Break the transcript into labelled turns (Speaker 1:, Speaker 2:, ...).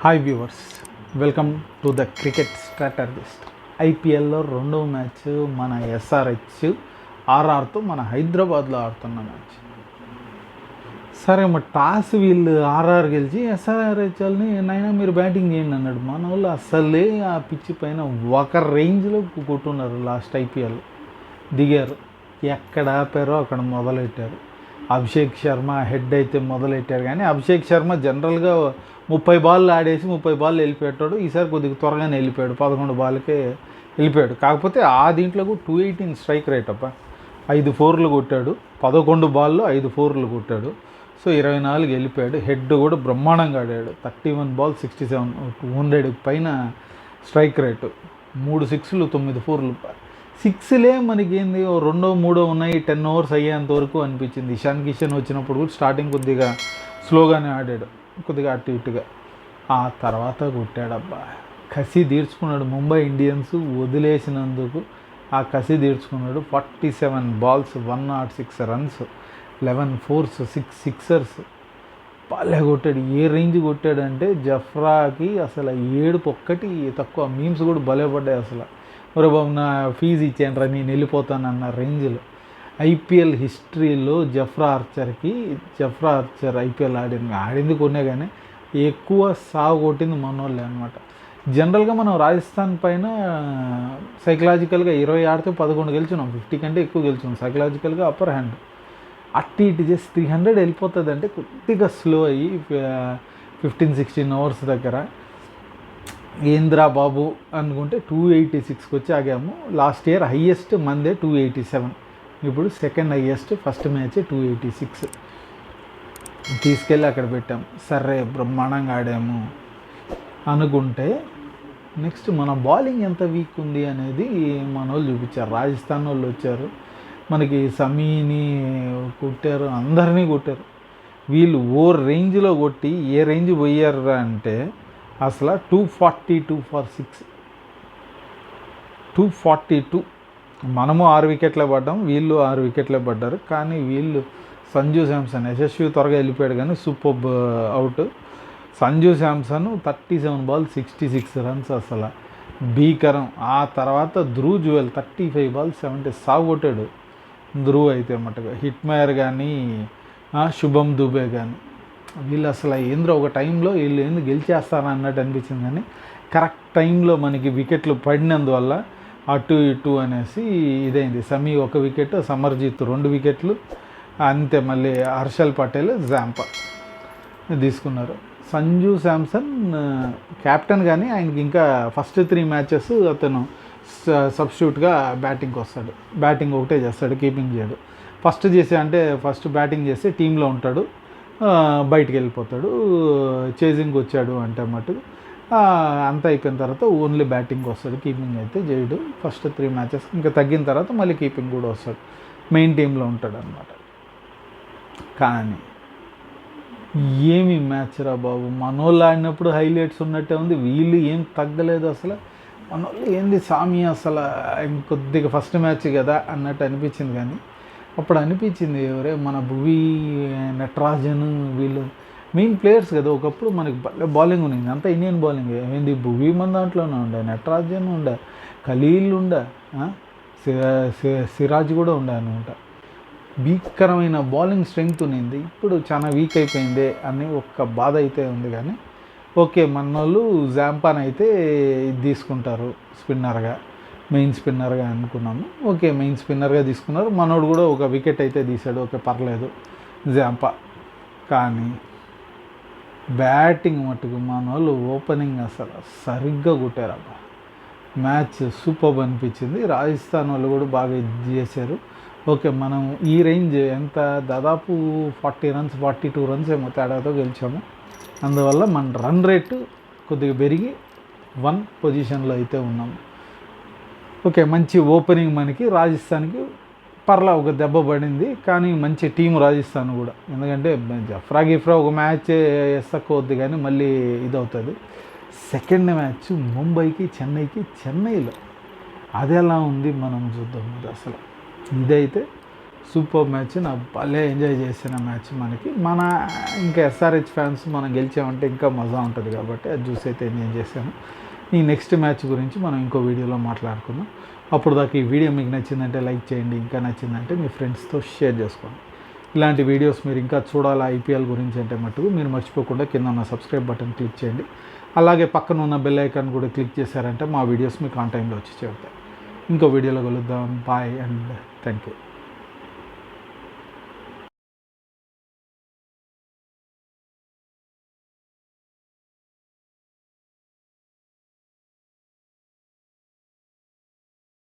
Speaker 1: Hi viewers, welcome to the cricket strategist. ఐపీఎల్లో రెండవ match మన ఎస్ఆర్హెచ్ ఆర్ఆర్తో మన హైదరాబాద్లో ఆడుతున్న మ్యాచ్. సరే టాస్ వీళ్ళు ఆర్ఆర్ గెలిచి ఎస్ఆర్హెచ్ వాళ్ళని నైనా మీరు బ్యాటింగ్ చేయండి అన్నాడు. మన వాళ్ళు అసలే ఆ పిచ్చి పైన ఒక రేంజ్లో కొట్టున్నారు. లాస్ట్ ఐపీఎల్ దిగారు, ఎక్కడ ఆపారో అక్కడ మొదలెట్టారు. అభిషేక్ శర్మ హెడ్ అయితే మొదలెట్టారు, కానీ అభిషేక్ శర్మ జనరల్గా 30 బాళ్ళు ఆడేసి 30 బాళ్ళు వెళ్ళిపోయాడు. ఈసారి కొద్దిగా త్వరగానే వెళ్ళిపోయాడు, 11 బాల్కే వెళ్ళిపోయాడు. కాకపోతే ఆ దీంట్లో 218 స్ట్రైక్ రేట్ అబ్బా, 5 4లు కొట్టాడు. 11 బాల్లో 5 4లు కొట్టాడు. సో 24 వెళ్ళిపోయాడు. హెడ్ కూడా బ్రహ్మాండంగా ఆడాడు. 31 బాల్ 67, 200 పైన స్ట్రైక్ రేటు, 3 6లు 9 4లు. 6లే మనకేంది, రెండో మూడో ఉన్నాయి, 10 ఓవర్స్ అయ్యేంత వరకు అనిపించింది. ఇషాన్ కిషన్ వచ్చినప్పుడు కూడా స్టార్టింగ్ కొద్దిగా స్లోగానే ఆడాడు, కొద్దిగా అటు ఇటుగా. ఆ తర్వాత కొట్టాడబ్బా, కసి తీర్చుకున్నాడు. ముంబై ఇండియన్స్ వదిలేసినందుకు ఆ కసి తీర్చుకున్నాడు. 47 బాల్స్ 106 రన్స్, 11 4s, 6 సిక్సర్స్. బాగా కొట్టాడు. ఏ రేంజ్ కొట్టాడంటే జఫ్రాకి అసలు ఏడుపు ఒక్కటి తక్కువ. మీమ్స్ కూడా భలే పడ్డాయి. అసలు ఒరే బాబు, నా ఫీజు ఇచ్చాను రా, నేను వెళ్ళిపోతానన్న రేంజ్లో. ఐపీఎల్ హిస్టరీలో జఫ్రా ఆర్చర్ ఐపీఎల్ ఆడింది కొనే, కానీ ఎక్కువ సాగు కొట్టింది మనోళ్ళే అనమాట. జనరల్గా మనం రాజస్థాన్ పైన సైకలాజికల్గా 20 ఆడితే 11 గెలిచినాం, 50 కంటే ఎక్కువ గెలిచినాం. సైకలాజికల్గా అప్పర్ హ్యాండ్. అట్టి ఇటు చేసి 300 వెళ్ళిపోతుంది అంటే కొద్దిగా స్లో అయ్యి 15-16 ఓవర్స్ దగ్గర ఏంద్రా బాబు అనుకుంటే 286కి వచ్చి ఆగాము. లాస్ట్ ఇయర్ హయ్యెస్ట్ మందే 287, ఇప్పుడు సెకండ్ హయ్యెస్ట్. ఫస్ట్ మ్యాచ్ 286 తీసుకెళ్ళి అక్కడ పెట్టాము. సరే బ్రహ్మాండంగా ఆడాము అనుకుంటే, నెక్స్ట్ మన బౌలింగ్ ఎంత వీక్ ఉంది అనేది మన వాళ్ళు చూపించారు. రాజస్థాన్ వాళ్ళు వచ్చారు, మనకి సమీని కొట్టారు, అందరినీ కొట్టారు. వీళ్ళు ఓ రేంజ్లో కొట్టి ఏ రేంజ్ పోయారు అంటే అసలు 242 ఫర్ 6, 242. మనము 6 వికెట్లే పడ్డాం, వీళ్ళు 6 వికెట్లే పడ్డారు. కానీ వీళ్ళు సంజు శాంసన్ యశస్వి త్వరగా వెళ్ళిపోయాడు, కానీ super out. Sanju Samson 37 ball 66 runs, అసలు భీకరం. ఆ తర్వాత ధ్రువ్ జువెల్ 35 బాల్ 70 సాగొట్టాడు. ధ్రువ్ అయితే మటుగా హిట్ మేయర్ కానీ శుభం దుబే కానీ వీళ్ళు అసలు ఏంద్రో ఒక టైంలో వీళ్ళు ఏంది గెలిచేస్తారా అన్నట్టు అనిపించింది. కానీ కరెక్ట్ టైంలో మనకి వికెట్లు పడినందువల్ల అటు ఇటు అనేసి ఇదైంది. సమీ 1 వికెట్, సమర్జిత్ 2 వికెట్లు, అంతే. మళ్ళీ హర్షల్ పటేల్ జాంపా తీసుకున్నారు. సంజు శాంసన్ క్యాప్టెన్, కానీ ఆయనకి ఇంకా ఫస్ట్ 3 మ్యాచెస్ అతను సబ్స్టిట్యూట్గా బ్యాటింగ్కి వస్తాడు. బ్యాటింగ్ ఒకటే చేస్తాడు, కీపింగ్ చేయడు. ఫస్ట్ బ్యాటింగ్ చేస్తే టీంలో ఉంటాడు, బయటికి వెళ్ళిపోతాడు. చేజింగ్కి వచ్చాడు అంటే మటుకు అంతా అయిపోయిన తర్వాత ఓన్లీ బ్యాటింగ్కి వస్తాడు, కీపింగ్ అయితే చేయడు. ఫస్ట్ 3 మ్యాచెస్ ఇంకా తగ్గిన తర్వాత మళ్ళీ కీపింగ్ కూడా వస్తాడు, మెయిన్ టీంలో ఉంటాడు అనమాట. కానీ ఏమి మ్యాచ్ రా బాబు, మనోళ్ళు ఆడినప్పుడు హైలైట్స్ ఉన్నట్టే ఉంది. వీళ్ళు ఏం తగ్గలేదు అసలు. మనోళ్ళు ఏంది సామి, అసలు ఇంకొద్దిగా ఫస్ట్ మ్యాచ్ కదా అన్నట్టు అనిపించింది. కానీ అప్పుడు అనిపించింది ఎవరే మన భువి, నటరాజన్ వీళ్ళు మెయిన్ ప్లేయర్స్ కదా. ఒకప్పుడు మనకి బౌలింగ్ ఉంది, అంతా ఇండియన్ బౌలింగ్. ఏంది భువి మన దాంట్లోనే ఉండే, నటరాజన్ ఉండే, ఖలీల్ ఉండే, సిరాజ్ కూడా ఉండే అనమాట. భీకరమైన బౌలింగ్ స్ట్రెంగ్త్ ఉన్నింది. ఇప్పుడు చాలా వీక్ అయిపోయింది అని ఒక్క బాధ అయితే ఉంది. కానీ ఓకే, మన వాళ్ళు జాంపాన్ అయితే ఇది తీసుకుంటారు స్పిన్నర్గా, మెయిన్ స్పిన్నర్గా అనుకున్నాము. ఓకే, మెయిన్ స్పిన్నర్గా తీసుకున్నారు. మనోడు కూడా 1 వికెట్ అయితే తీశాడు, ఓకే పర్లేదు జాంపా. కానీ బ్యాటింగ్ మటుకు మన వాళ్ళు ఓపెనింగ్ అసలు సరిగ్గా కొట్టారబ్బా. మ్యాచ్ సూపర్ అనిపించింది. రాజస్థాన్ వాళ్ళు కూడా బాగా ఇది చేశారు. ఓకే, మనం ఈ రేంజ్ ఎంత, దాదాపు 40 రన్స్ 42 రన్స్ ఏమో తేడాతో గెలిచాము. అందువల్ల మన రన్ రేటు కొద్దిగా పెరిగి 1 పొజిషన్లో అయితే ఉన్నాము. ఓకే, మంచి ఓపెనింగ్ మనకి. రాజస్థాన్కి పర్లా ఒక దెబ్బ పడింది, కానీ మంచి టీం రాజస్థాన్ కూడా. ఎందుకంటే జఫ్రా ఒక మ్యాచ్ ఎస్తకోవద్దు, కానీ మళ్ళీ ఇదవుతుంది. సెకండ్ మ్యాచ్ ముంబైకి చెన్నైలో అది ఎలా ఉంది మనం చూద్దాం. అసలు ఇదైతే సూపర్ మ్యాచ్. నా భలే ఎంజాయ్ చేసిన మ్యాచ్. మన ఇంకా ఎస్ఆర్హెచ్ ఫ్యాన్స్ మనం గెలిచామంటే ఇంకా మజా ఉంటుంది కాబట్టి అది చూసి అయితే ఎంజాయ్ చేశాను. ఈ నెక్స్ట్ మ్యాచ్ గురించి మనం ఇంకో వీడియోలో మాట్లాడుకుందాం. అప్పుడు దాకా ఈ వీడియో మీకు నచ్చిందంటే లైక్ చేయండి, ఇంకా నచ్చిందంటే మీ ఫ్రెండ్స్తో షేర్ చేసుకోండి. ఇలాంటి వీడియోస్ మీరు ఇంకా చూడాలా ఐపీఎల్ గురించి అంటే మట్టుకు మీరు మర్చిపోకుండా కింద ఉన్న సబ్స్క్రైబ్ బటన్ క్లిక్ చేయండి. అలాగే పక్కన ఉన్న బెల్ ఐకాన్ కూడా క్లిక్ చేశారంటే మా వీడియోస్ మీకు ఆన్ టైంలో వచ్చి చేరుతాయి. ఇంకో వీడియోలో కలుద్దాం. Bye and thank you.